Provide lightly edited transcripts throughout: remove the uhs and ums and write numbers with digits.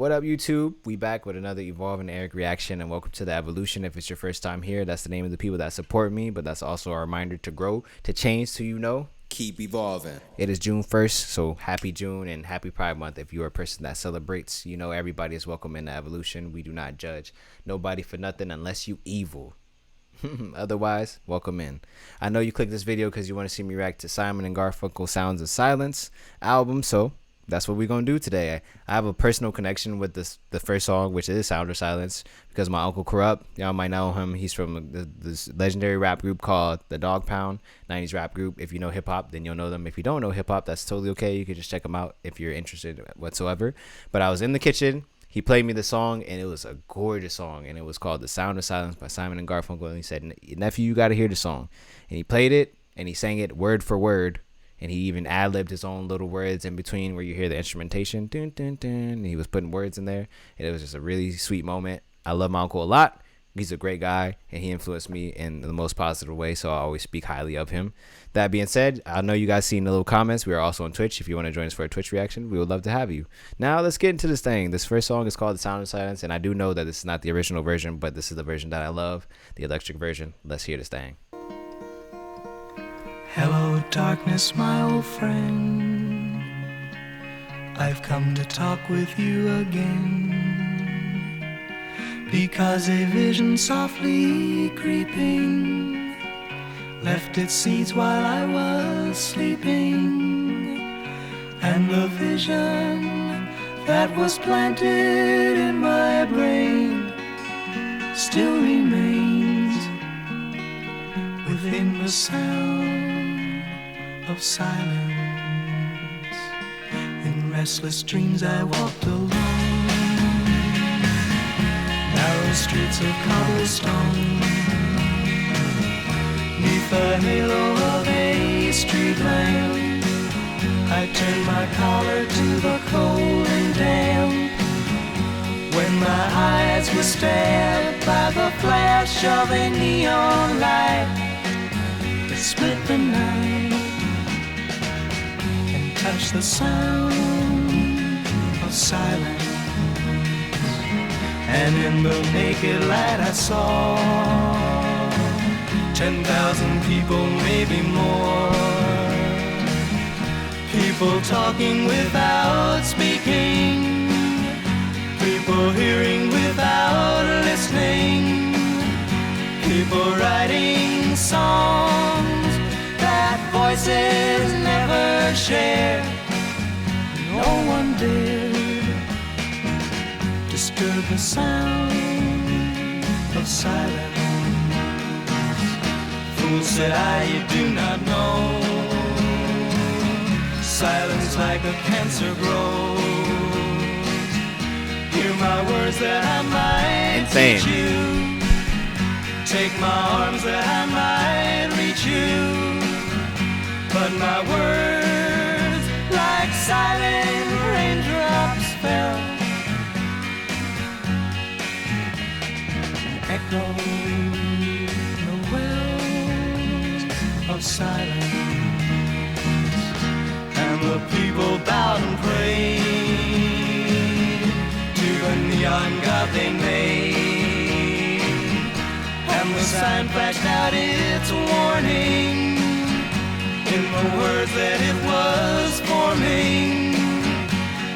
What up, YouTube? We back with another Evolve and Eric reaction, and welcome to the Evolution. If it's your first time here, that's the name of the people that support me, but that's also a reminder to grow, to change, so you know. Keep evolving. It is June 1st, so happy June and happy Pride Month. If you are a person that celebrates, you know everybody is welcome in the Evolution. We do not judge nobody for nothing unless you evil. Otherwise, welcome in. I know you clicked this video because you want to see me react to Simon and Garfunkel Sounds of Silence album, so that's what we're going to do today. I have a personal connection with the first song, which is Sound of Silence, because my uncle Corrupt, y'all might know him. He's from this legendary rap group called the Dog Pound, 90s rap group. If you know hip-hop, then you'll know them. If you don't know hip-hop, that's totally okay. You can just check them out if you're interested whatsoever. But I was in the kitchen. He played me the song, and it was a gorgeous song, and it was called The Sound of Silence by Simon and Garfunkel. And he said, nephew, you got to hear the song. And he played it, and he sang it word for word. And he even ad-libbed his own little words in between where you hear the instrumentation. Dun, dun, dun, and he was putting words in there. And it was just a really sweet moment. I love my uncle a lot. He's a great guy, and he influenced me in the most positive way, so I always speak highly of him. That being said, I know you guys seen the little comments. We are also on Twitch. If you want to join us for a Twitch reaction, we would love to have you. Now, let's get into this thing. This first song is called The Sound of Silence, and I do know that this is not the original version, but this is the version that I love, the electric version. Let's hear this thing. Hello, darkness, my old friend. I've come to talk with you again, because a vision softly creeping left its seeds while I was sleeping, and the vision that was planted in my brain still remains within the sound of silence. In restless dreams I walked alone, narrow streets of cobblestone, neath the halo of a street lamp. I turned my collar to the cold and damp, when my eyes were stabbed by the flash of a neon light that split the night, touch the sound of silence. And in the naked light I saw 10,000 people, maybe more, people talking without speaking, people hearing without listening, people writing songs that voices never share. No one dared disturb the sound of silence. Fool, said I, you do not know, silence like a cancer grows. Hear my words that I might teach you, take my arms that I might reach you. But my words, like silent raindrops, fell, echoing the wells of silence. And the people bowed and prayed to the neon god they made, and the sign flashed out its warning in the words that it was forming.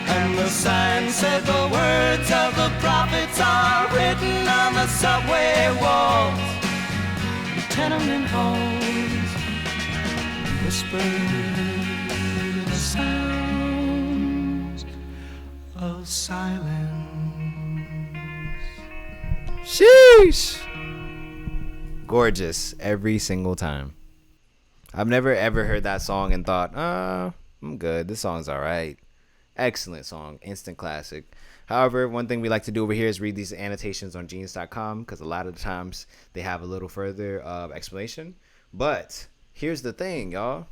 And the sign said the words of the prophets are written on the subway walls, the tenement halls, whispered the sounds of silence. Sheesh! Gorgeous every single time. I've never ever heard that song and thought, I'm good. This song's all right. Excellent song. Instant classic. However, one thing we like to do over here is read these annotations on genius.com, because a lot of the times they have a little further explanation. But here's the thing, y'all.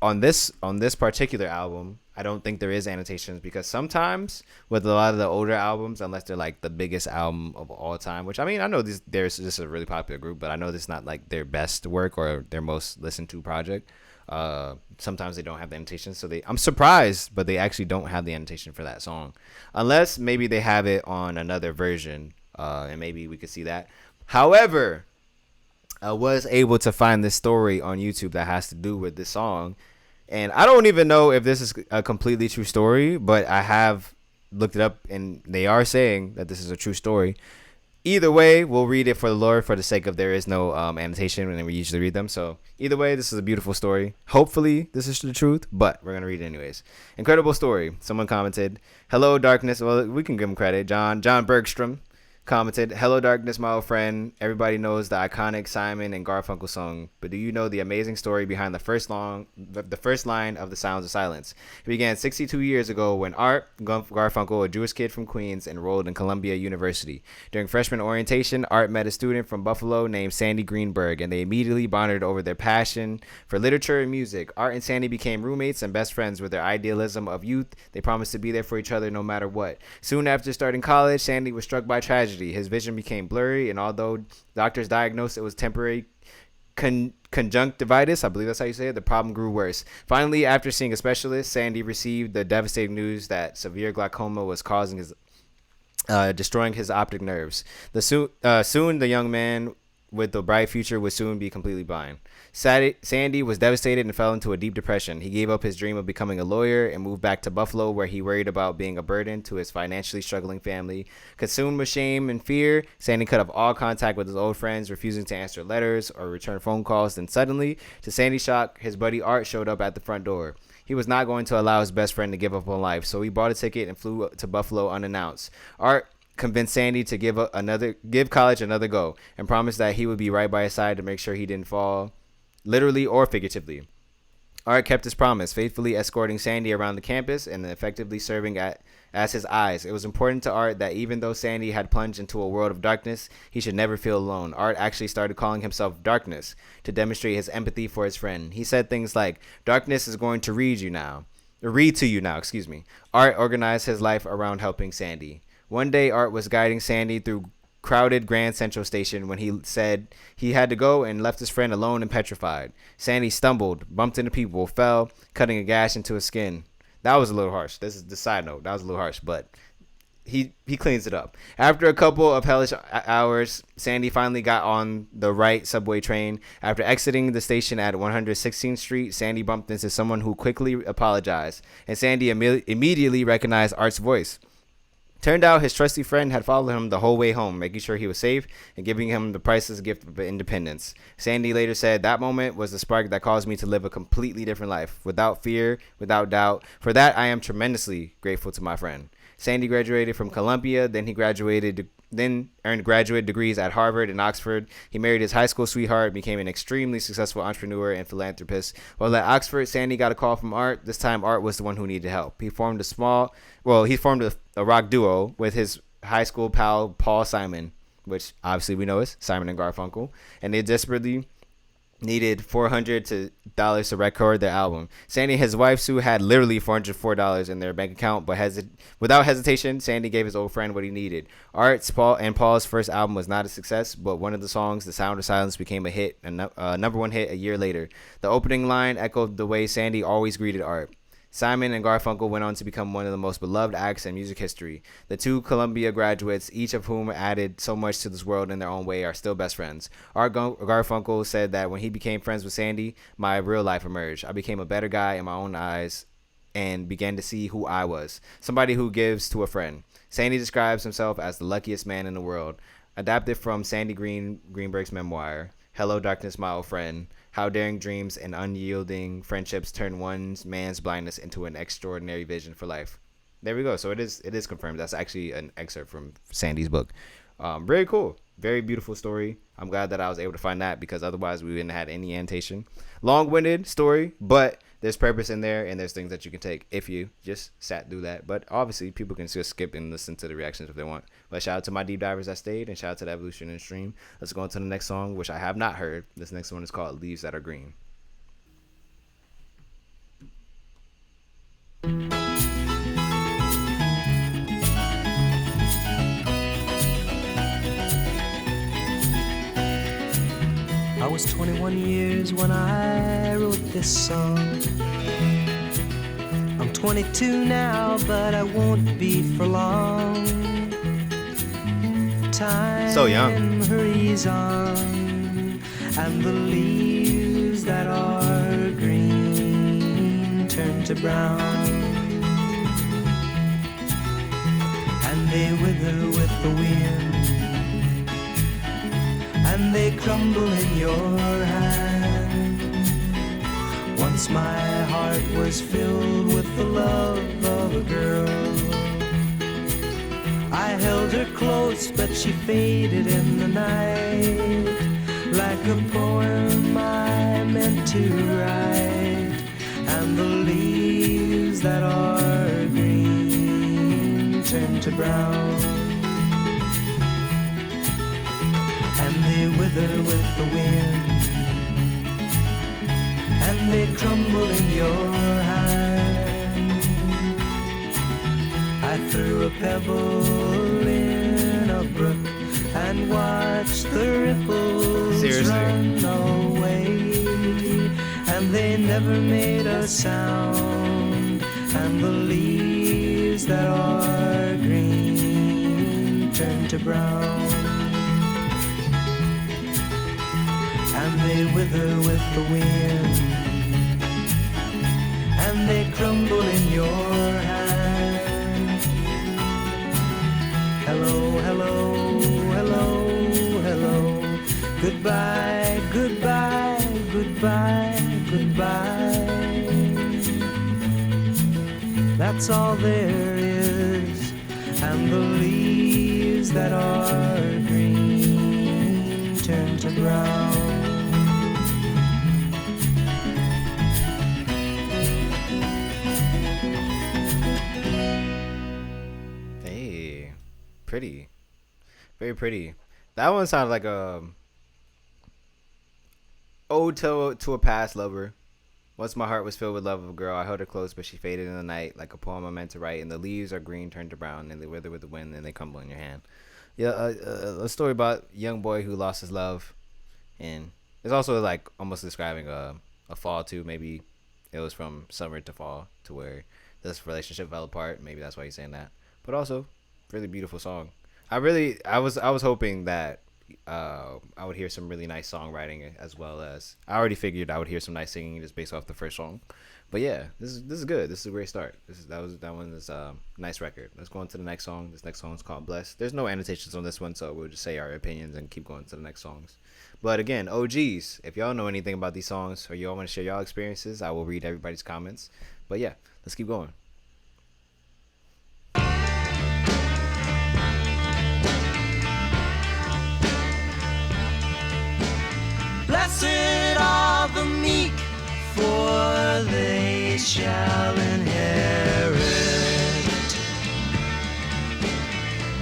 On this particular album, I don't think there is annotations, because sometimes with a lot of the older albums, unless they're like the biggest album of all time, which I mean, I know this is a really popular group, but I know this is not like their best work or their most listened to project. Sometimes they don't have the annotation, so I'm surprised, but they actually don't have the annotation for that song, unless maybe they have it on another version, and maybe we could see that. However, I was able to find this story on YouTube that has to do with this song, and I don't even know if this is a completely true story, but I have looked it up, and they are saying that this is a true story. Either way, we'll read it for the Lord for the sake of there is no annotation, and we usually read them. So either way, this is a beautiful story. Hopefully, this is the truth, but we're going to read it anyways. Incredible story. Someone commented, "Hello, darkness." Well, we can give him credit. John Bergstrom commented, "Hello, darkness, my old friend. Everybody knows the iconic Simon and Garfunkel song, but do you know the amazing story behind the first line of The Sounds of Silence? It began 62 years ago when Art Garfunkel, a Jewish kid from Queens, enrolled in Columbia University. During freshman orientation, Art met a student from Buffalo named Sandy Greenberg, and they immediately bonded over their passion for literature and music. Art and Sandy became roommates and best friends. With their idealism of youth, they promised to be there for each other no matter what. Soon after starting college, Sandy was struck by tragedy. His vision became blurry, and although doctors diagnosed it was temporary conjunctivitis, I believe that's how you say it, the problem grew worse. Finally, after seeing a specialist, Sandy received the devastating news that severe glaucoma was causing his destroying his optic nerves. Soon the young man with the bright future would soon be completely blind. Sandy was devastated and fell into a deep depression. He gave up his dream of becoming a lawyer and moved back to Buffalo, where he worried about being a burden to his financially struggling family. Consumed with shame and fear, Sandy cut off all contact with his old friends, refusing to answer letters or return phone calls. Then suddenly, to Sandy's shock, his buddy Art showed up at the front door. He was not going to allow his best friend to give up on life, so he bought a ticket and flew to Buffalo unannounced. Art convinced Sandy to give college another go, and promised that he would be right by his side to make sure he didn't fall, literally or figuratively. Art kept his promise, faithfully escorting Sandy around the campus and effectively serving as his eyes. It was important to Art that even though Sandy had plunged into a world of darkness, he should never feel alone. Art actually started calling himself Darkness to demonstrate his empathy for his friend. He said things like, "Darkness is going to read to you now. Art organized his life around helping Sandy. One day, Art was guiding Sandy through crowded Grand Central Station when he said he had to go and left his friend alone and petrified. Sandy stumbled, bumped into people, fell, cutting a gash into his skin." That was a little harsh. This is the side note. That was a little harsh, but he cleans it up. After a couple of hellish hours, Sandy finally got on the right subway train. After exiting the station at 116th Street, Sandy bumped into someone who quickly apologized, and Sandy immediately recognized Art's voice. Turned out his trusty friend had followed him the whole way home, making sure he was safe and giving him the priceless gift of independence. Sandy later said, "That moment was the spark that caused me to live a completely different life, without fear, without doubt. For that, I am tremendously grateful to my friend." Sandy graduated from Columbia, then earned graduate degrees at Harvard and Oxford. He married his high school sweetheart, became an extremely successful entrepreneur and philanthropist. While at Oxford, Sandy got a call from Art. This time, Art was the one who needed help. He formed a rock duo with his high school pal Paul Simon, which obviously we know is Simon and Garfunkel, and they desperately needed $400 to record their album. Sandy and his wife Sue had literally $404 in their bank account, but without hesitation, Sandy gave his old friend what he needed. Paul's first album was not a success, but one of the songs, "The Sound of Silence," became a hit, a number one hit a year later. The opening line echoed the way Sandy always greeted Art. Simon and Garfunkel went on to become one of the most beloved acts in music history. The two Columbia graduates, each of whom added so much to this world in their own way, are still best friends. Art Garfunkel said that when he became friends with Sandy, my real life emerged. I became a better guy in my own eyes and began to see who I was, somebody who gives to a friend. Sandy describes himself as the luckiest man in the world. Adapted from Sandy Greenberg's memoir, "Hello, Darkness, My Old Friend," how daring dreams and unyielding friendships turn one man's blindness into an extraordinary vision for life. There we go. So it is confirmed. That's actually an excerpt from Sandy's book. Very cool. Very beautiful story. I'm glad that I was able to find that, because otherwise we wouldn't have had any annotation. Long-winded story, but there's purpose in there, and there's things that you can take if you just sat through that. But obviously, people can just skip and listen to the reactions if they want. But shout out to my deep divers that stayed, and shout out to the Evolution and Stream. Let's go on to the next song, which I have not heard. This next one is called "Leaves That Are Green." I was 21 years when I wrote this song. I'm 22 now, but I won't be for long. Time So young. hurries on, and the leaves that are green turn to brown, and they wither with the wind, and they crumble in your hand. Once my heart was filled with the love of a girl. I held her close, but she faded in the night, like a poem I meant to write. And the leaves that are green turn to brown, and they wither with the wind, and they crumble in your hand. I threw a pebble in a brook and watched the ripples run away, and they never made a sound. And the leaves that are green turn to brown, and they wither with the wind, and they crumble in your hand. Hello, hello, hello, hello. Goodbye, goodbye, goodbye, goodbye. That's all there is, and the leaves that are green turn to brown. Hey, pretty, very pretty. That one sounded like a ode to a past lover. Once my heart was filled with love of a girl, I held her close, but she faded in the night, like a poem I meant to write. And the leaves are green, turned to brown, and they wither with the wind, and they crumble in your hand. Yeah, a story about a young boy who lost his love, and it's also like almost describing a fall too. Maybe it was from summer to fall, to where this relationship fell apart. Maybe that's why he's saying that. But also, really beautiful song. I was hoping that I would hear some really nice songwriting, as well as I already figured I would hear some nice singing just based off the first song. But yeah, this is good. This is a great start. That one is a nice record. Let's go on to the next song. This next song is called Blessed. There's no annotations on this one, so we'll just say our opinions and keep going to the next songs. But again, OGs, if y'all know anything about these songs or y'all want to share y'all experiences, I will read everybody's comments. But yeah, let's keep going. Blessed are the meek, for they shall inherit.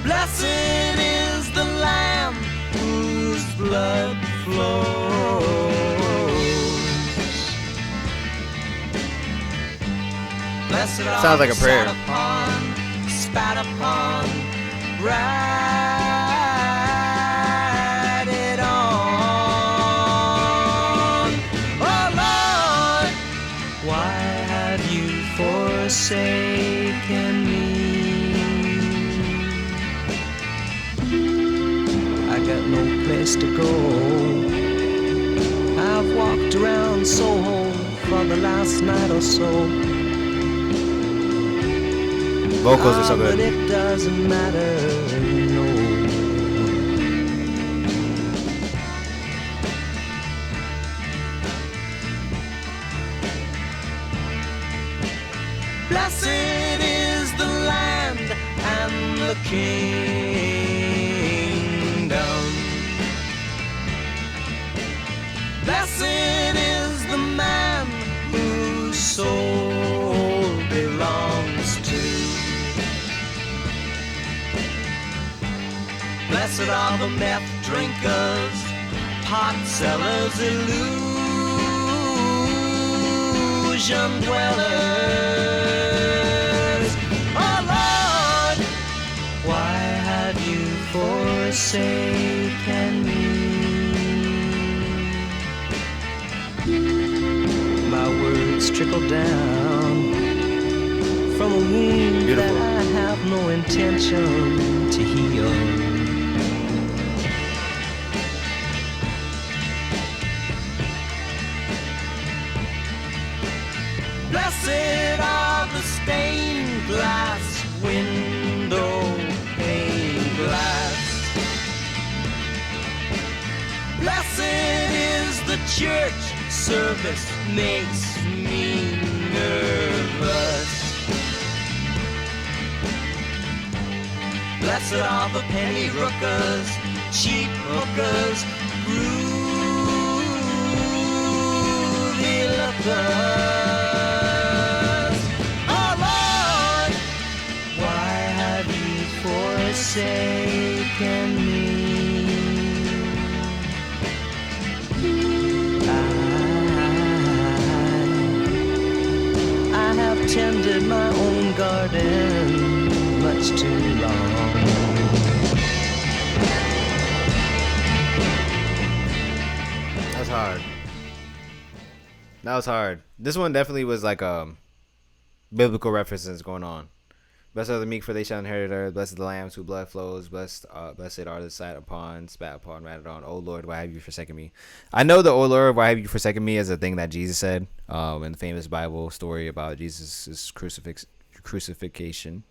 Blessed is the Lamb whose blood flows. Blessed are Sounds like a prayer. Spat upon, ride on. Oh Lord, why have you forsaken me? I got no place to go. I've walked around Soho for the last night or so. Vocals are so But good. it doesn't matter, no. Blessed is the land and the kingdom. Blessed is the man whose soul belongs to. Blessed are the meth drinkers, pot sellers, illusion dwellers. Oh Lord, why have you forsaken me? trickle down from a wound Beautiful. that I have no intention to heal. Blessed are the stained glass window pane glass. Blessed is the church service makes me nervous. Blessed are the penny rookers, cheap hookers, groovy lookers. Oh Lord, why have you forsaken me? I have tended my own garden much too long. That's hard. That was hard. This one definitely was like biblical references going on. Blessed are the meek, for they shall inherit earth. Blessed are the lambs whose blood flows. Blessed are the sat upon, spat upon, ratted on. Oh Lord, why have you forsaken me? I know the "Oh Lord, why have you forsaken me" is a thing that Jesus said in the famous Bible story about Jesus' crucifixion.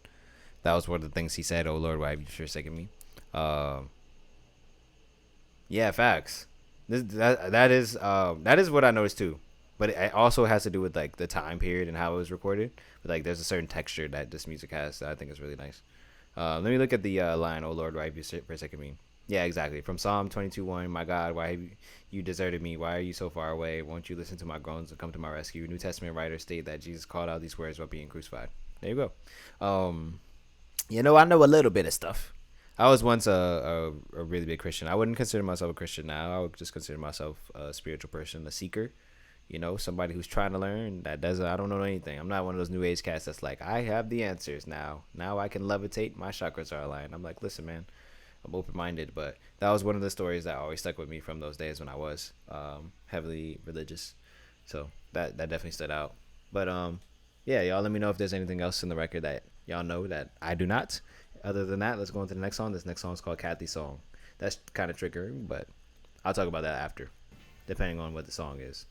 That was one of the things he said. Oh Lord, why have you forsaken me? Yeah, facts. That is what I noticed too. But it also has to do with like the time period and how it was recorded. But like, there's a certain texture that this music has that I think is really nice. Let me look at the line. Oh Lord, why have you forsaken me? Yeah, exactly. From Psalm 22:1. My God, why have you deserted me? Why are you so far away? Won't you listen to my groans and come to my rescue? New Testament writers state that Jesus called out these words while being crucified. There you go. I know a little bit of stuff. I was once a really big Christian. I wouldn't consider myself a Christian now. I would just consider myself a spiritual person, a seeker. Somebody who's trying to learn. I don't know anything. I'm not one of those new age cats that's like, I have the answers now. Now I can levitate. My chakras are aligned. I'm like, listen, man, I'm open-minded. But that was one of the stories that always stuck with me from those days when I was heavily religious. So that definitely stood out. But yeah, y'all let me know if there's anything else in the record that y'all know that I do not. Other than that, let's go into the next song. This next song is called Kathy's Song. That's kind of triggering, but I'll talk about that after, depending on what the song is.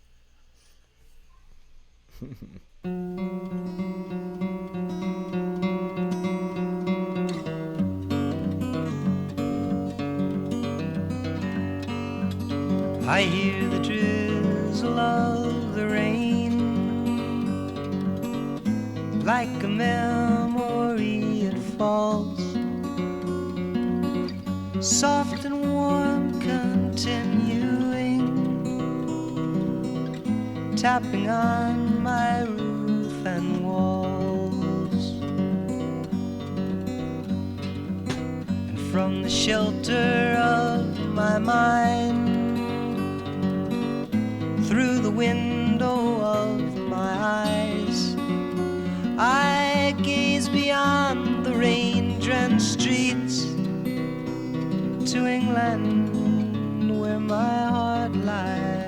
I hear the drizzle of the rain, like a memory it falls, soft and warm, continuing, tapping on my roof and walls. And from the shelter of my mind, through the window of my eyes, I gaze beyond the rain-drenched streets to England, where my heart lies.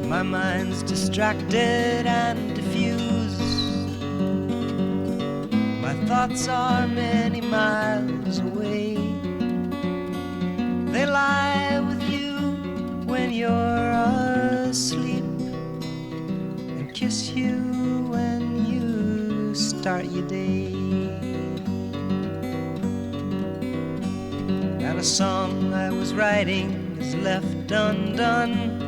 My mind's distracted and diffused. My thoughts are many miles away. They lie with you when you're asleep, and kiss you when you start your day. And a song I was writing is left undone.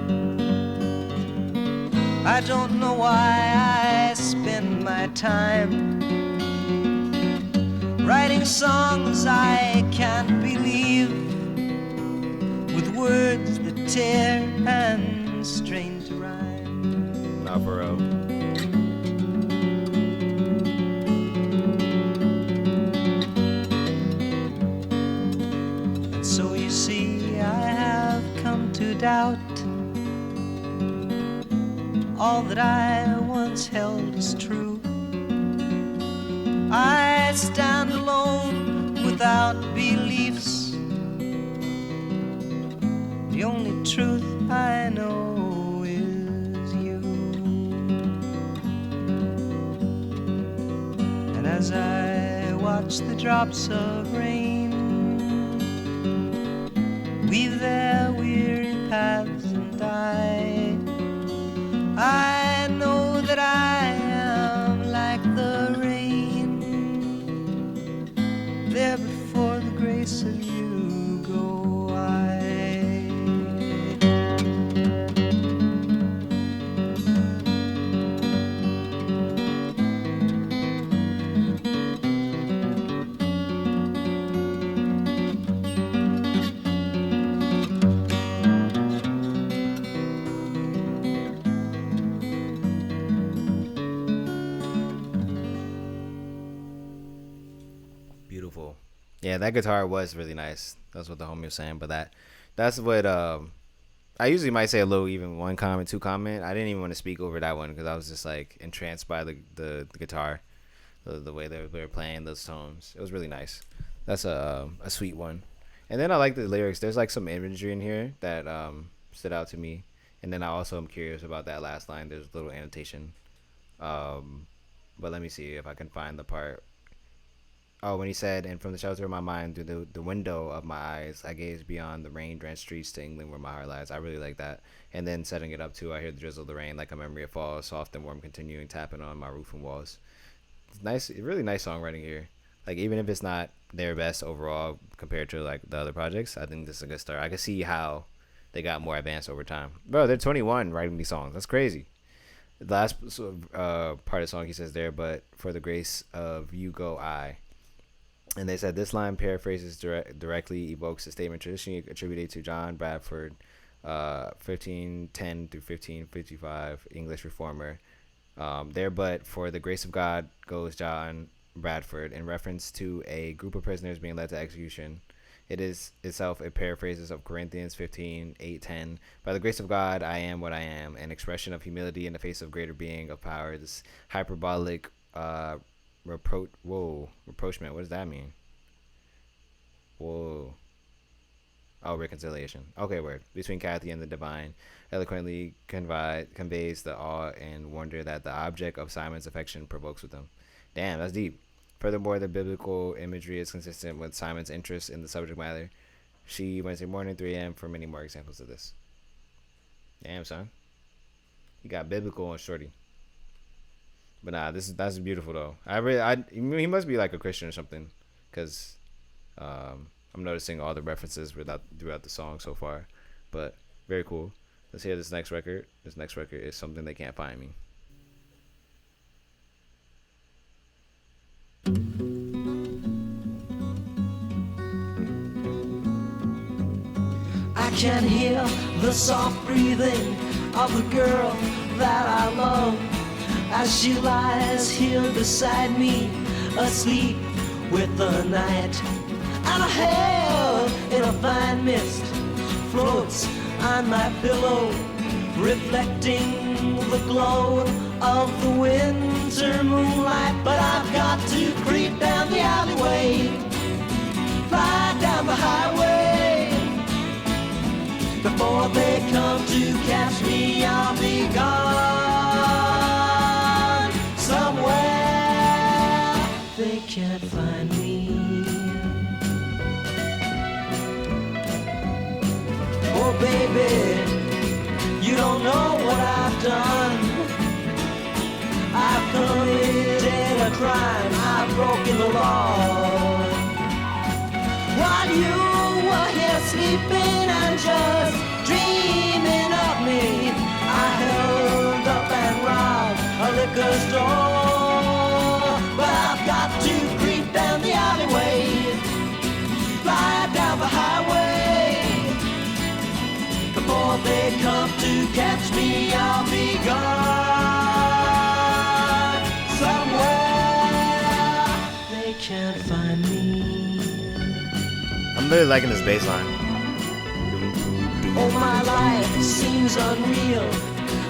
I don't know why I spend my time writing songs I can't believe, with words that tear and strain to rhyme. Not for real. And so you see, I have come to doubt all that I once held as true. I stand alone without beliefs. The only truth I know is you. And as I watch the drops of rain weave their weary paths and I know that I am like the rain. There before the grace of you go I. Beautiful. Yeah, that guitar was really nice. That's what the homie was saying. But that's what I usually might say a little, even one comment, two comment. I didn't even want to speak over that one because I was just like entranced by the guitar, the way they were playing those tones. It was really nice. That's a sweet one. And then I like the lyrics. There's like some imagery in here that stood out to me. And then I also am curious about that last line. There's a little annotation. But let me see if I can find the part. Oh, when he said, "And from the shelter of my mind, through the window of my eyes, I gaze beyond the rain-drenched streets to England where my heart lies." I really like that. And then setting it up too, I hear the drizzle of the rain like a memory of fall, soft and warm, continuing tapping on my roof and walls. It's nice, really nice songwriting here. Like even if it's not their best overall compared to like the other projects, I think this is a good start. I can see how they got more advanced over time. Bro, they're 21 writing these songs. That's crazy. The last part of the song he says there, but for the grace of you go I. And they said this line paraphrases directly evokes a statement traditionally attributed to John Bradford, 1510 through 1555, English reformer. There, but for the grace of God goes John Bradford, in reference to a group of prisoners being led to execution. It is itself a paraphrases of Corinthians 15, 8, 10. By the grace of God, I am what I am, an expression of humility in the face of greater being of power. This hyperbolic rapprochement. What does that mean? Whoa. Oh, reconciliation. Okay, word. Between Kathy and the divine, eloquently conveys the awe and wonder that the object of Simon's affection provokes with him. Damn, that's deep. Furthermore, the biblical imagery is consistent with Simon's interest in the subject matter. She Wednesday morning, 3 a.m. for many more examples of this. Damn, son. You got biblical on shorty. But nah, that's beautiful though. He must be like a Christian or something, because I'm noticing all the references throughout the song so far. But very cool. Let's hear this next record. This next record is Something They Can't Find Me. I can hear the soft breathing of the girl that I love as she lies here beside me, asleep with the night. And a hair in a fine mist floats on my pillow, reflecting the glow of the winter moonlight. But I've got to creep down the alleyway, fly down the highway. Before they come to catch me, I'll be gone somewhere they can't find me. Oh baby, you don't know what I've done. I've committed a crime, I've broken the law. While you were here sleeping and just dreaming of me, I held up and robbed a liquor store. But I've got to creep down the alleyway, fly down the highway. Before they come to catch me, I'll be gone somewhere they can't find me. I'm really liking this bass line. Oh, my life seems unreal,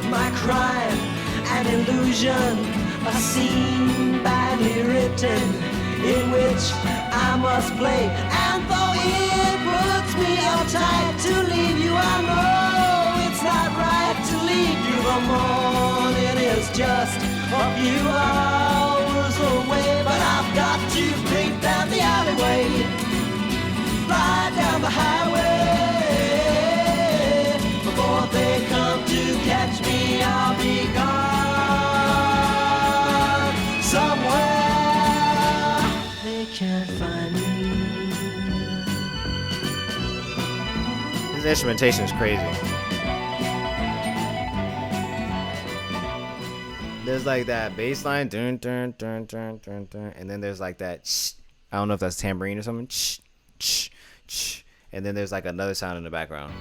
my crime an illusion, a scene badly written in which I must play. And though it puts me uptight to leave you, I know it's not right to leave you. The morning is just a few hours away, but I've got to break down the alleyway, fly down the highway. Before they come to catch me, I'll be gone somewhere they can't find me. His instrumentation is crazy. There's like that bass line, dun, dun, dun, dun, dun, dun, and then there's like that, I don't know if that's tambourine or something, and then there's like another sound in the background.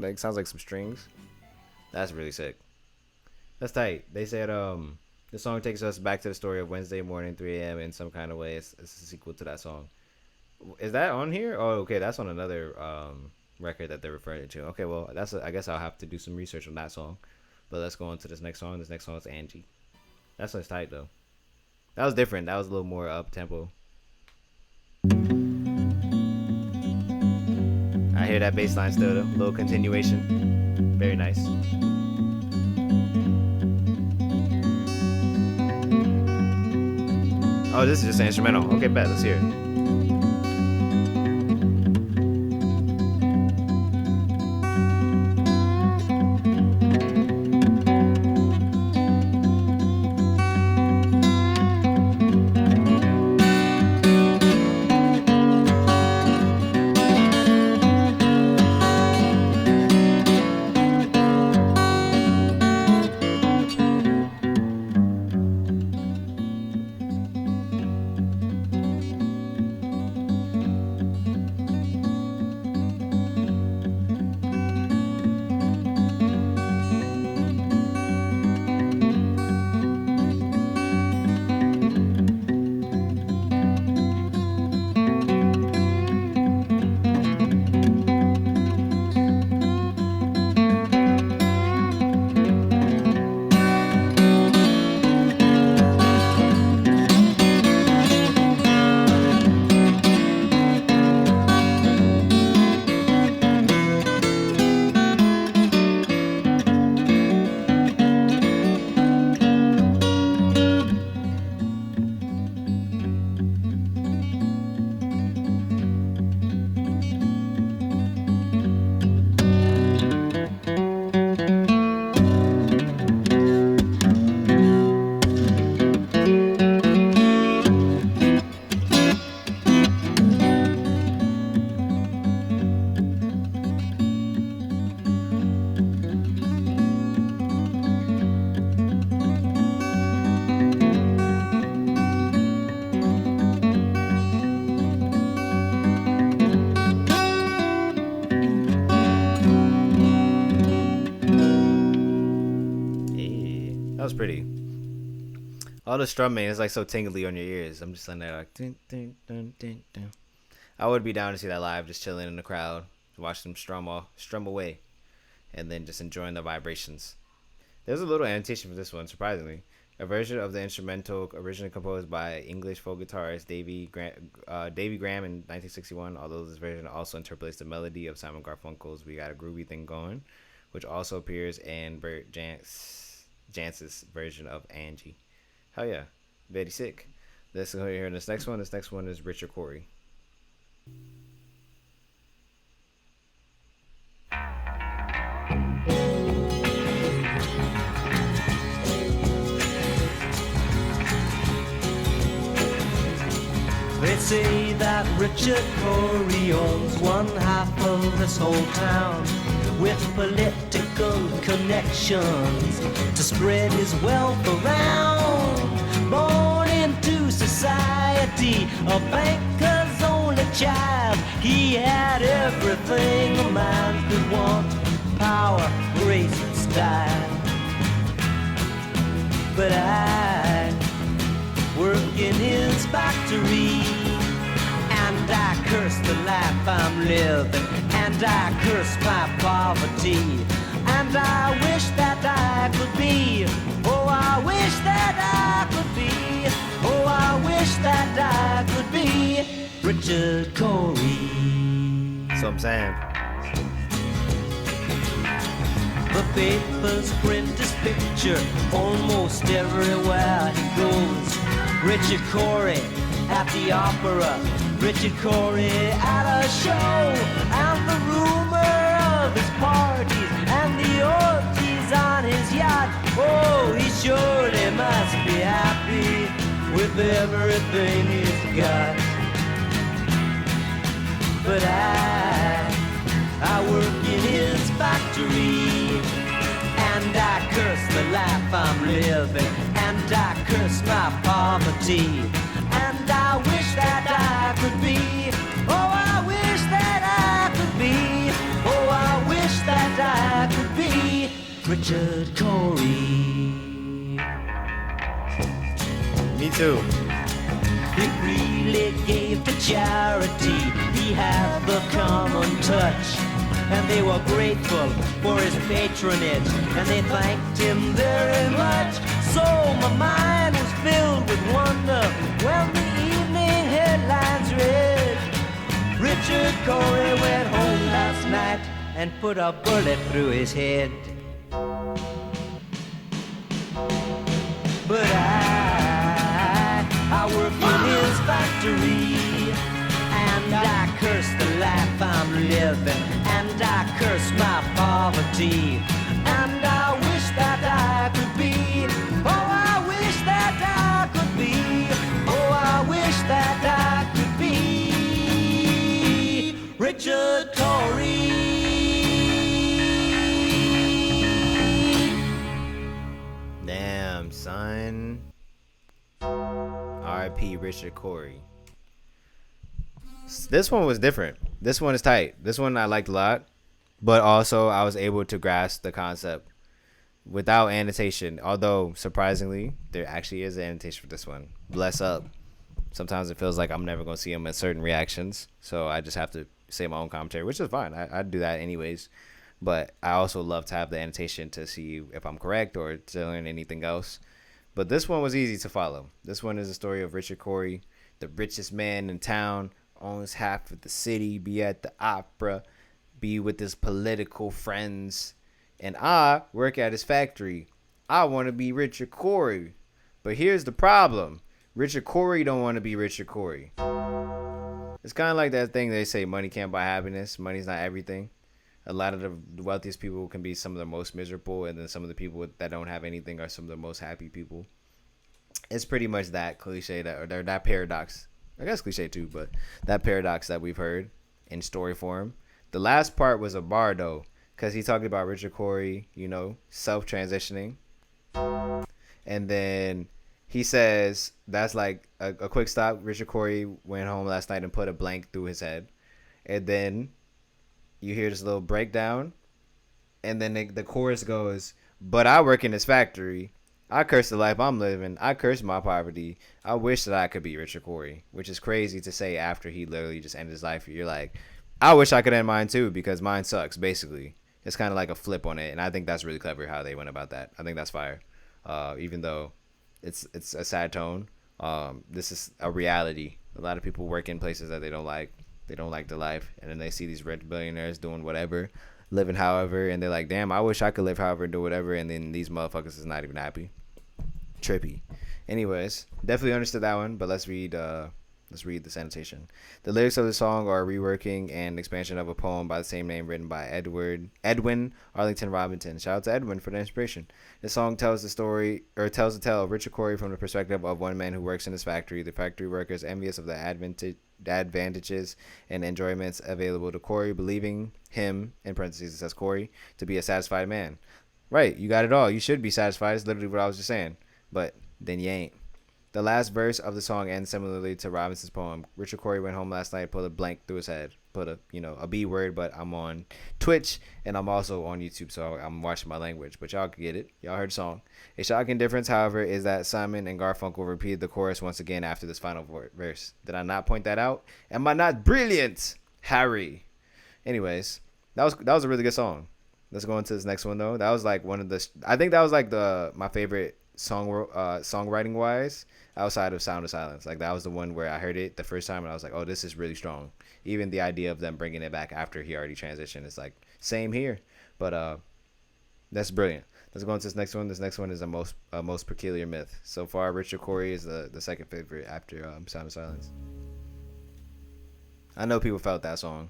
Like sounds like some strings. That's really sick. That's tight. They said the song takes us back to the story of Wednesday morning 3 a.m. in some kind of way. It's a sequel to that song. Is that on here? Oh, okay, that's on another record that they're referring to. Okay, well, I guess I'll have to do some research on that song. But let's go on to this next song. This next song is Angie. That song's tight though. That was different. That was a little more up tempo. I hear that bass line still though. A little continuation. Very nice. Oh, this is just an instrumental. Okay, bet. Let's hear it. was pretty. All the strumming is like so tingly on your ears. I'm just like, dun, dun, dun, dun, dun. I would be down to see that live, just chilling in the crowd, watch them strum away, and then just enjoying the vibrations. There's a little annotation for this one, surprisingly. A version of the instrumental originally composed by English folk guitarist Davy Graham in 1961, although this version also interpolates the melody of Simon Garfunkel's We Got a Groovy Thing Going, which also appears in Bert Jantz's version of Angie. Hell yeah. Very sick. Let's go here in this next one. This next one is Richard Cory. They say that Richard Cory owns one half of this whole town, with political connections to spread his wealth around. Born into society, a banker's only child, he had everything a man could want: power, grace, and style. But I work in his factory, and I curse the life I'm living, and I curse my poverty. And I wish that I could be. Oh, I wish that I could be. Oh, I wish that I could be Richard Cory. So I'm saying. The papers print his picture almost everywhere he goes. Richard Cory at the opera, Richard Cory at a show, and the rumor of his parties and the orgies on his yacht. Oh, he surely must be happy with everything he's got. But I work in his factory, and I curse the life I'm living, and I curse my poverty, and I wish that I could be. Oh, I wish that I could be. Oh, I wish that I could be Richard Cory. Me too. He really gave to charity. He had the common touch, and they were grateful for his patronage, and they thanked him very much. So my mind was filled with wonder when the evening headlines read, Richard Cory went home last night and put a bullet through his head. But I work in his factory, and I curse the life I'm living, and I curse my poverty, and I wish that I could be. Oh, I wish that I could be. Oh, I wish that I could be Richard Cory. Damn, son. R.I.P. Richard Cory. This one was different. This one is tight. This one I liked a lot, but also I was able to grasp the concept without annotation. Although surprisingly, there actually is an annotation for this one. Bless up. Sometimes it feels like I'm never gonna see them at certain reactions, so I just have to say my own commentary, which is fine. I do that anyways. But I also love to have the annotation to see if I'm correct or to learn anything else. But this one was easy to follow. This one is a story of Richard Cory, the richest man in town, owns half of the city, be at the opera, be with his political friends, and I work at his factory. I want to be Richard Cory. But here's the problem. Richard Cory don't want to be Richard Cory. It's kind of like that thing they say, money can't buy happiness. Money's not everything. A lot of the wealthiest people can be some of the most miserable, and then some of the people that don't have anything are some of the most happy people. It's pretty much that cliche, that paradox. I guess cliche too, but that paradox that we've heard in story form. The last part was a bar though, because he talked about Richard Cory, self-transitioning. And then he says, that's like a quick stop. Richard Cory went home last night and put a blank through his head. And then you hear this little breakdown, and then the chorus goes, but I work in this factory. I curse the life I'm living. I curse my poverty. I wish that I could be Richard Cory, which is crazy to say after he literally just ended his life. You're like, I wish I could end mine too, because mine sucks, basically. It's kind of like a flip on it, and I think that's really clever how they went about that. I think that's fire. Even though it's a sad tone, this is a reality. A lot of people work in places that they don't like. They don't like the life, and then they see these rich billionaires doing whatever, living however, and they're like, damn, I wish I could live however and do whatever, and then these motherfuckers is not even happy. Trippy. Anyways, definitely understood that one, but let's read this annotation. The lyrics of the song are a reworking and expansion of a poem by the same name written by Edwin Arlington Robinson. Shout out to Edwin for the inspiration. The song tells the tale of Richard Cory from the perspective of one man who works in his factory. The factory workers, envious of the advantages and enjoyments available to Cory, believing him, in parentheses it says Cory, to be a satisfied man. Right, you got it all. You should be satisfied. It's literally what I was just saying. But then you ain't. The last verse of the song ends similarly to Robinson's poem. Richard Cory went home last night, put a blank through his head. Put a B word, but I'm on Twitch and I'm also on YouTube, so I'm watching my language. But y'all can get it. Y'all heard the song. A shocking difference, however, is that Simon and Garfunkel repeated the chorus once again after this final verse. Did I not point that out? Am I not brilliant, Harry? Anyways, that was a really good song. Let's go into this next one though. That was like one of the. I think that was like the my favorite songwriting wise outside of Sound of Silence. Like that was the one where I heard it the first time and I was like, oh, this is really strong. Even the idea of them bringing it back after he already transitioned is like same here, but that's brilliant. Let's go into this next one. This next one is a most peculiar myth. So far, Richard Cory is the second favorite after Sound of Silence. I know people felt that song,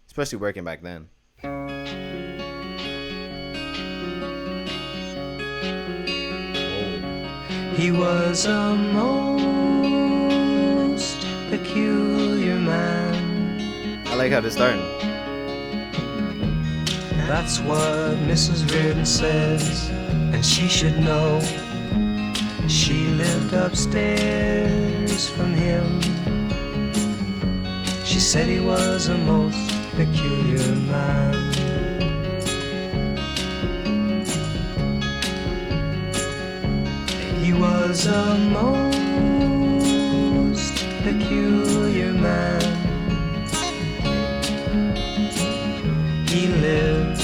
especially working back then. He was a most peculiar man. I like how this starting. That's what Mrs. Reardon says, and she should know. She lived upstairs from him. She said he was a most peculiar man. He was a most peculiar man. He lived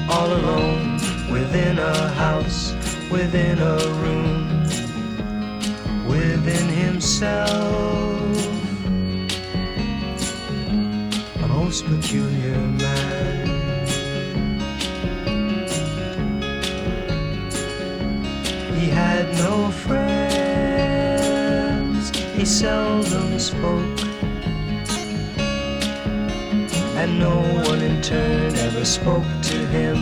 all alone within a house, within a room, within himself. A most peculiar man. He had no friends, he seldom spoke, and no one in turn ever spoke to him,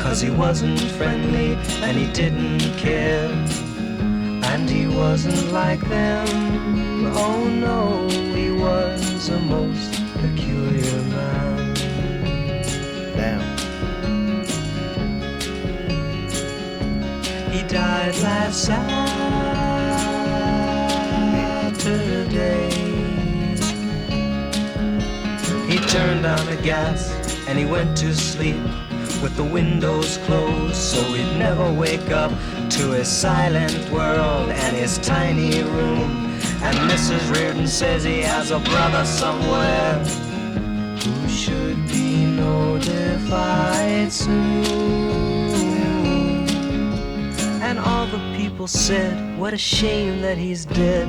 'cause he wasn't friendly and he didn't care, and he wasn't like them. Oh no, he was a most peculiar man. Damn. He died last Saturday. He turned on the gas and he went to sleep with the windows closed, so he'd never wake up to his silent world and his tiny room. And Mrs. Reardon says he has a brother somewhere who should be notified soon. And all the people said, what a shame that he's dead.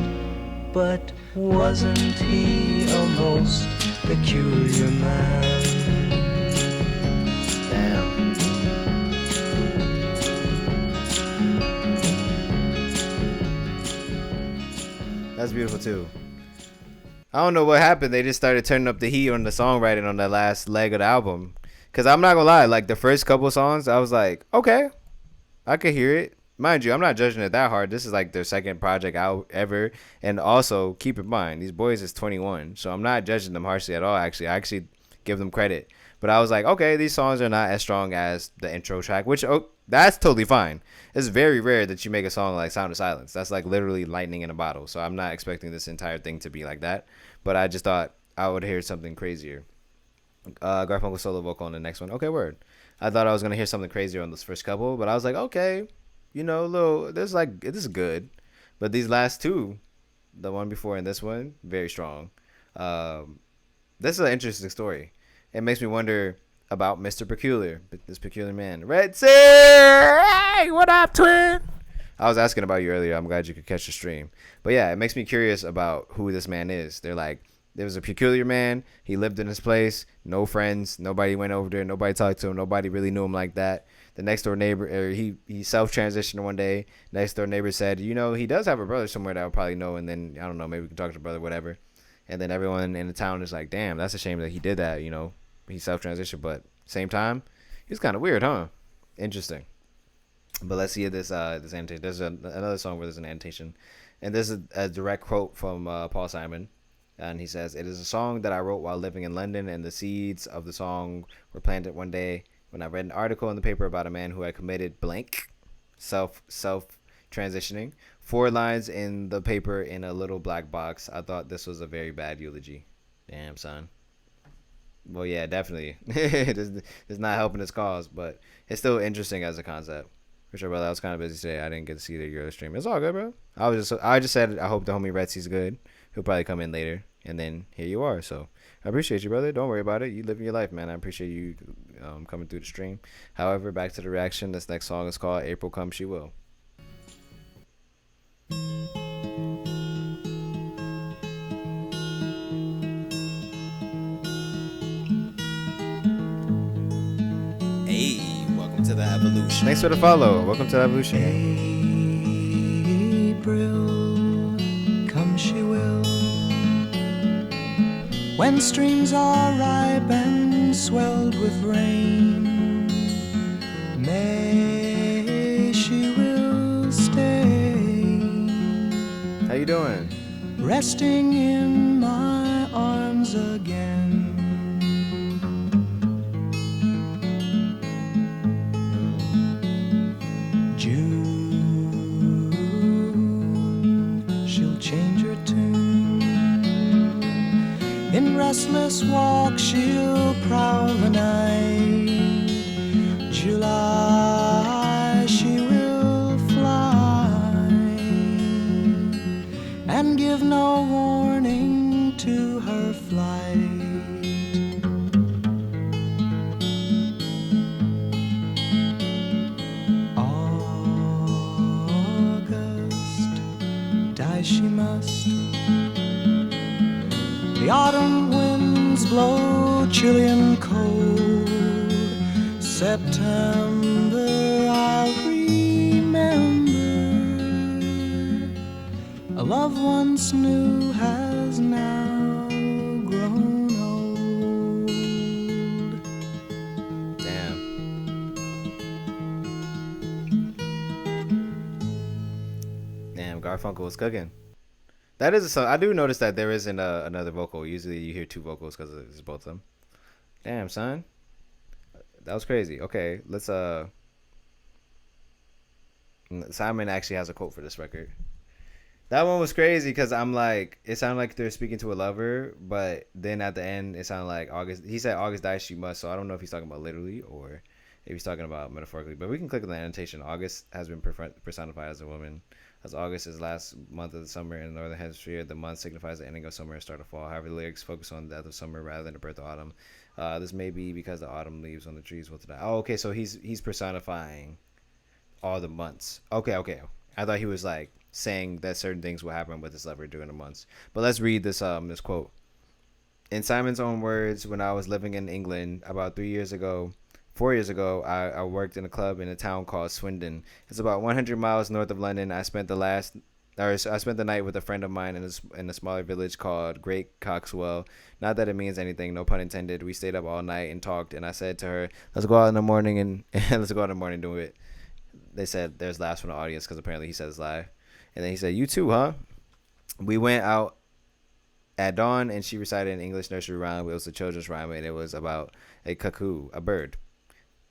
But wasn't he a most peculiar man? Damn. That's beautiful too. I don't know what happened. They just started turning up the heat on the songwriting on that last leg of the album. Cause I'm not gonna lie, like the first couple songs, I was like, okay, I could hear it. Mind you, I'm not judging it that hard. This is like their second project out ever. And also, keep in mind, these boys is 21. So I'm not judging them harshly at all, actually. I actually give them credit. But I was like, okay, these songs are not as strong as the intro track, which, that's totally fine. It's very rare that you make a song like Sound of Silence. That's like literally lightning in a bottle. So I'm not expecting this entire thing to be like that. But I just thought I would hear something crazier. Garfunkel solo vocal on the next one. Okay, word. I thought I was going to hear something crazier on this first couple, but I was like, okay. You know, this is good, but these last two, the one before and this one, very strong. This is an interesting story. It makes me wonder about Mr. Peculiar, this peculiar man. Red Sir, hey, what up, twin? I was asking about you earlier. I'm glad you could catch the stream. But yeah, it makes me curious about who this man is. They're like, there was a peculiar man. He lived in this place. No friends. Nobody went over there. Nobody talked to him. Nobody really knew him like that. The next door neighbor, he self-transitioned one day. Next door neighbor said, you know, he does have a brother somewhere that I'll probably know. And then, I don't know, maybe we can talk to the brother, whatever. And then everyone in the town is like, damn, that's a shame that he did that, you know. He self-transitioned, but same time, he's kind of weird, huh? Interesting. But let's see this annotation. There's another song where there's an annotation. And this is a direct quote from Paul Simon. And he says, it is a song that I wrote while living in London, and the seeds of the song were planted one day when I read an article in the paper about a man who had committed blank self-transitioning. 4 lines in the paper in a little black box. I thought this was a very bad eulogy. Damn, son. Well, yeah, definitely. It's not helping his cause, but it's still interesting as a concept. For sure, brother. I was kind of busy today. I didn't get to see the Euro stream. It's all good, bro. I just said I hope the homie Retsy's good. He'll probably come in later. And then here you are. So I appreciate you, brother. Don't worry about it. You living your life, man. I appreciate you coming through the stream. However, back to the reaction. This next song is called April Come She Will. Hey, welcome to the Evolution. Thanks for the follow. Welcome to the Evolution. April, come she will. When streams are ripe and swelled with rain, May she will stay. How you doing? Resting in my arms again. June, she'll change her tune. In restless walk she'll prowl the night. July she will fly and give no warning to her flight. August, die she must. The autumn winds blow chilly and cold. September I'll remember. A love once new has now grown old. Damn. Damn, Garfunkel was cooking. That is a song. I do notice that there isn't another vocal. Usually you hear two vocals because it's both of them. Damn, son. That was crazy. Okay, let's Simon actually has a quote for this record. That one was crazy because I'm like, it sounded like they're speaking to a lover, but then at the end it sounded like August. He said August dies she must, so I don't know if he's talking about literally or if he's talking about metaphorically. But we can click on the annotation. August has been personified as a woman. As August is last month of the summer in the northern hemisphere, the month signifies the ending of summer and start of fall. However, the lyrics focus on the death of summer rather than the birth of autumn. This may be because the autumn leaves on the trees will die. Oh, okay, so he's personifying all the months. Okay. I thought he was like saying that certain things will happen with his lover during the months. But let's read this this quote. In Simon's own words, when I was living in England about 4 years ago, I worked in a club in a town called Swindon. It's about 100 miles north of London. I spent the night with a friend of mine in a smaller village called Great Coxwell. Not that it means anything, no pun intended. We stayed up all night and talked, and I said to her, "Let's go out in the morning and let's go out in the morning and do it." They said there's laughs from the audience because apparently he says live, and then he said, "You too, huh?" We went out at dawn, and she recited an English nursery rhyme. It was a children's rhyme, and it was about a cuckoo, a bird.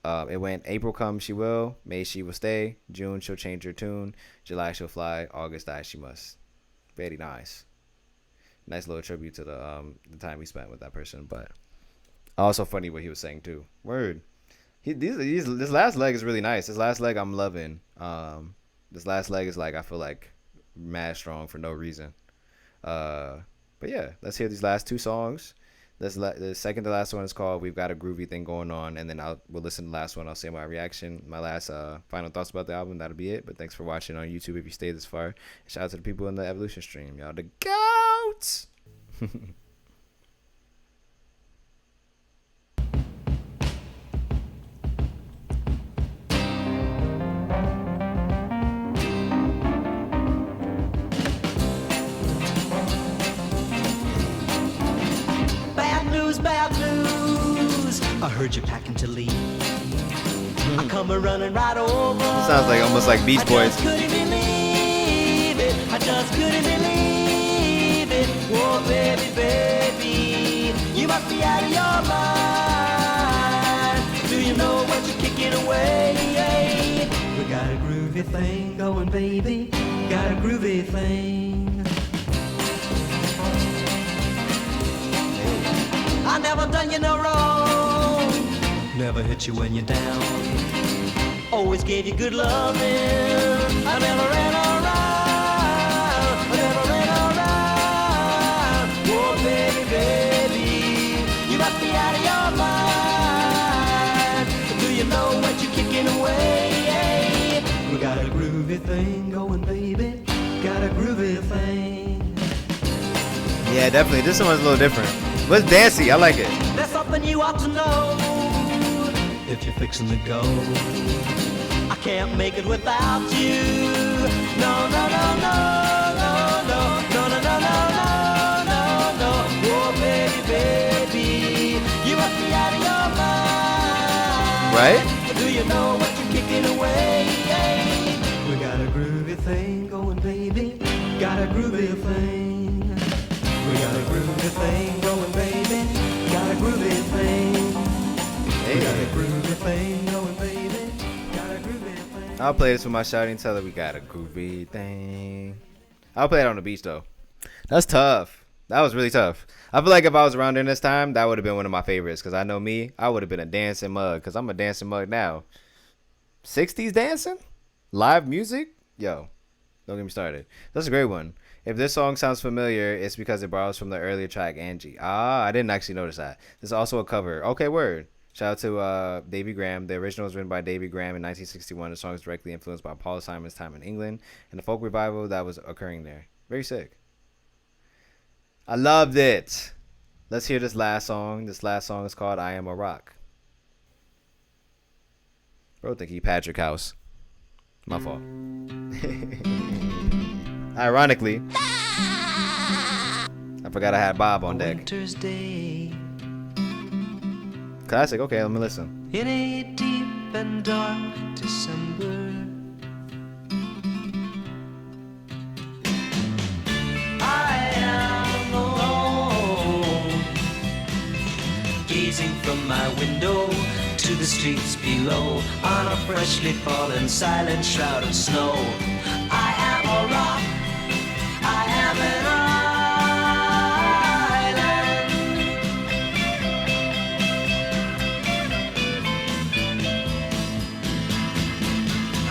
It went, April come she will, May she will stay, June she'll change her tune, July she'll fly, August die she must. Very nice. Nice little tribute to the time we spent with that person, but also funny what he was saying too. Word. This last leg is really nice. This last leg I'm loving. This last leg is like I feel like mad strong for no reason. But yeah, let's hear these last two songs. The second to last one is called We've Got a Groovy Thing Going On, and then we'll listen to the last one. I'll say my reaction, my last final thoughts about the album. That'll be it. But thanks for watching on YouTube if you stayed this far. Shout out to the people in the Evolution stream. Y'all the goats. Bad news. I heard you packing to leave. I come running right over. Sounds like almost like Beach Boys. I just couldn't believe it. I just couldn't believe it. Whoa, baby, you must be out of your mind. Do you know what you're kicking away? We got a groovy thing going, baby. Got a groovy thing. I never done you no wrong. Never hit you when you're down. Always gave you good loving. I never ran around. I never ran around. Whoa, baby, you must be out of your mind. Yeah, definitely. This one's a little different. But it's dancey. I like it. There's something you ought to know if you're fixing to go. I can't make it without you. No, no, no, no, no, no, no, no, no, no, no, no, no. Oh, baby, baby, you must be out of your mind. Right? Do you know what you're kicking away? We got a groovy thing going, baby. Got a groovy thing. We got a groovy thing going, baby. Got a groovy thing. We got a groovy thing going, baby. Got a groovy thing. I'll play this with my shouting teller. We got a groovy thing. I'll play it on the beach though. That's tough. That was really tough. I feel like if I was around during this time, that would have been one of my favorites. Because I know me, I would have been a dancing mug. Because I'm a dancing mug now. 60s dancing? Live music? Yo, don't get me started. That's a great one. If this song sounds familiar, it's because it borrows from the earlier track, Angie. Ah, I didn't actually notice that. This is also a cover. Okay, word. Shout out to Davy Graham. The original was written by Davy Graham in 1961. The song is directly influenced by Paul Simon's time in England and the folk revival that was occurring there. Very sick. I loved it. Let's hear this last song. This last song is called I Am a Rock. Bro, think he Patrick House. My fault. Ironically, I forgot I had Bob on deck. Winter's day. Classic. Okay, let me listen. In a deep and dark December, I am alone, gazing from my window to the streets below, on a freshly fallen silent shroud of snow. I am a rock, I am an island.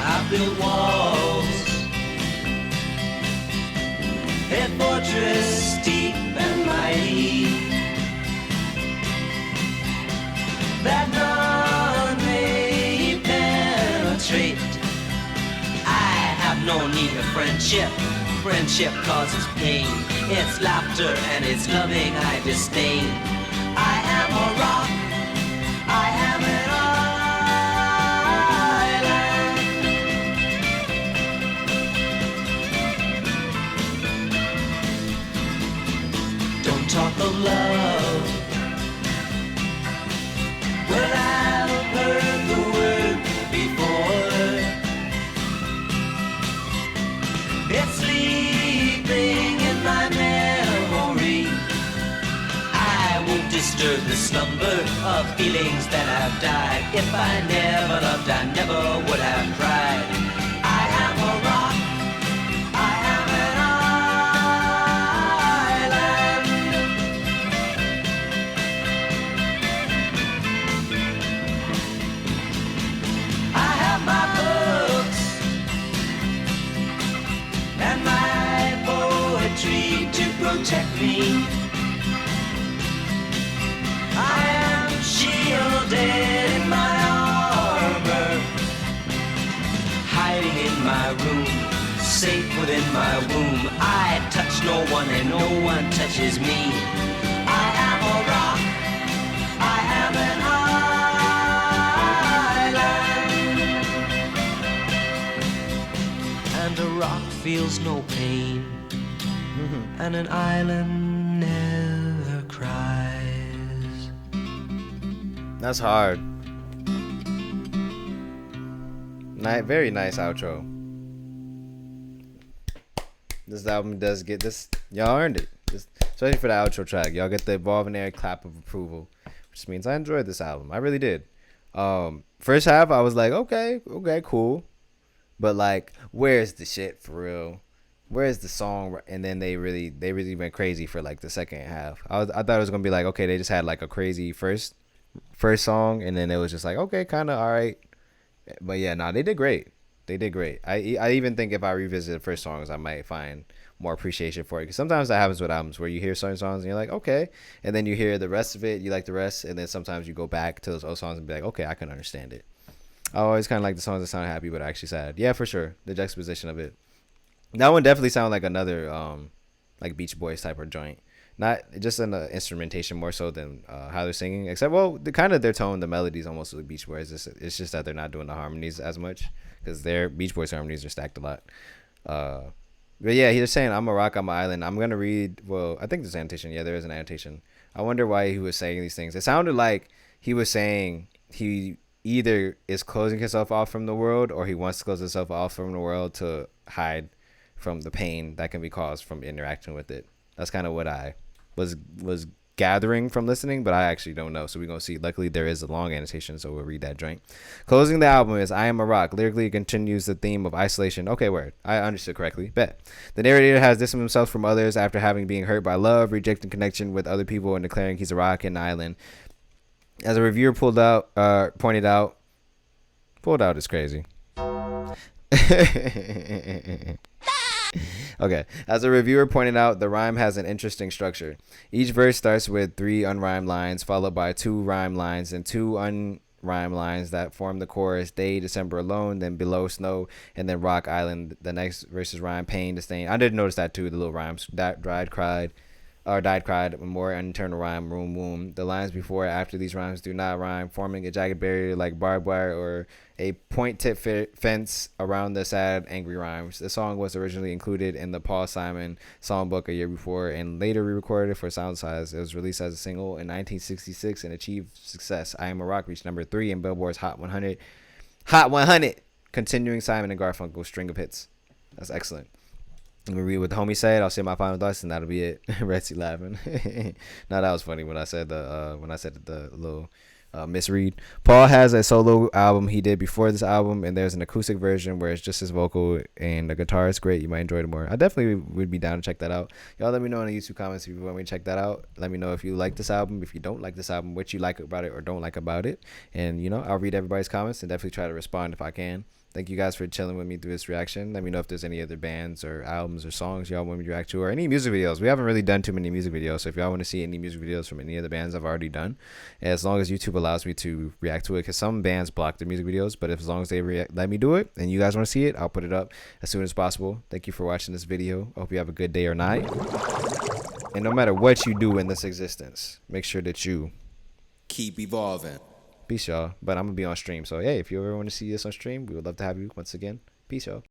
I built walls, a fortress deep and mighty, that none may penetrate. I have no need of friendship. Friendship causes pain. It's laughter and it's loving I disdain. I am a rock. I am an island. Don't talk of love. Well, I've heard the word before. It's sleeping in my memory. I won't disturb the slumber of feelings that have died. If I never loved, I never would have cried. I am a rock. I am an protect me. I am shielded in my armor, hiding in my room, safe within my womb. I touch no one and no one touches me. I am a rock. I am an island, and a rock feels no pain. And an island never cries. That's hard. Very nice outro. This album does get this. Y'all earned it. Especially for the outro track. Y'all get the evolving air clap of approval, which means I enjoyed this album. I really did. First half, I was like, okay, cool. But like, where's the shit for real? Where's the song? And then they really went crazy for like the second half. I thought it was gonna be like, okay, they just had like a crazy first song, and then it was just like, okay, kind of all right. But yeah, they did great. They did great. I even think if I revisit the first songs, I might find more appreciation for it. Because sometimes that happens with albums where you hear certain songs and you're like, okay, and then you hear the rest of it, you like the rest, and then sometimes you go back to those old songs and be like, okay, I can understand it. I always kind of like the songs that sound happy but actually sad. Yeah, for sure, the juxtaposition of it. That one definitely sounded like another like Beach Boys type of joint. not just in the instrumentation more so than how they're singing. Except, well, the kind of their tone, the melodies almost like Beach Boys. It's just that they're not doing the harmonies as much because their Beach Boys harmonies are stacked a lot. Uh, but yeah, he's saying, "I'm a rock, I'm an island." I'm gonna read. Well, I think there's an annotation. Yeah, there is an annotation. I wonder why he was saying these things. It sounded like he was saying he either is closing himself off from the world or he wants to close himself off from the world to hide from the pain that can be caused from interacting with it. That's kind of what I was gathering from listening, but I actually don't know. So we're gonna see. Luckily, there is a long annotation, so we'll read that joint. Closing the album is "I Am a Rock." Lyrically, it continues the theme of isolation. Okay, word. I understood correctly. Bet. The narrator has distanced himself from others after having been hurt by love, rejecting connection with other people, and declaring he's a rock and an island. As a reviewer pointed out is crazy. Okay. As a reviewer pointed out, the rhyme has an interesting structure. Each verse starts with 3 unrhymed lines, followed by 2 rhymed lines and 2 unrhymed lines that form the chorus: "Day, December alone," then "Below snow," and then "Rock Island." The next verses rhyme: "Pain, disdain." I did notice that too, the little rhymes. That died, cried, more internal rhyme, room, womb. The lines before and after these rhymes do not rhyme, forming a jagged barrier like barbed wire or a point-tip fence around the sad, angry rhymes. The song was originally included in the Paul Simon songbook a year before and later re-recorded for Sound Size. It was released as a single in 1966 and achieved success. "I Am a Rock" reached number 3 in Billboard's Hot 100. Hot 100! Continuing Simon and Garfunkel's string of hits. That's excellent. I'm gonna read what the homie said. I'll say my final thoughts, and that'll be it. Retsy laughing. Now that was funny when I said the little misread. Paul has a solo album he did before this album, and there's an acoustic version where it's just his vocal and the guitar is great. You might enjoy it more. I definitely would be down to check that out. Y'all let me know in the YouTube comments if you want me to check that out. Let me know if you like this album, if you don't like this album, what you like about it or don't like about it. And I'll read everybody's comments and definitely try to respond if I can. Thank you guys for chilling with me through this reaction. Let me know if there's any other bands or albums or songs y'all want me to react to, or any music videos. We haven't really done too many music videos, so if y'all want to see any music videos from any of the bands I've already done, as long as YouTube allows me to react to it, because some bands block their music videos, but as long as they let me do it and you guys want to see it, I'll put it up as soon as possible. Thank you for watching this video. I hope you have a good day or night. And no matter what you do in this existence, make sure that you keep evolving. Peace, y'all. But I'm going to be on stream. So, hey, if you ever want to see this on stream, we would love to have you once again. Peace, y'all.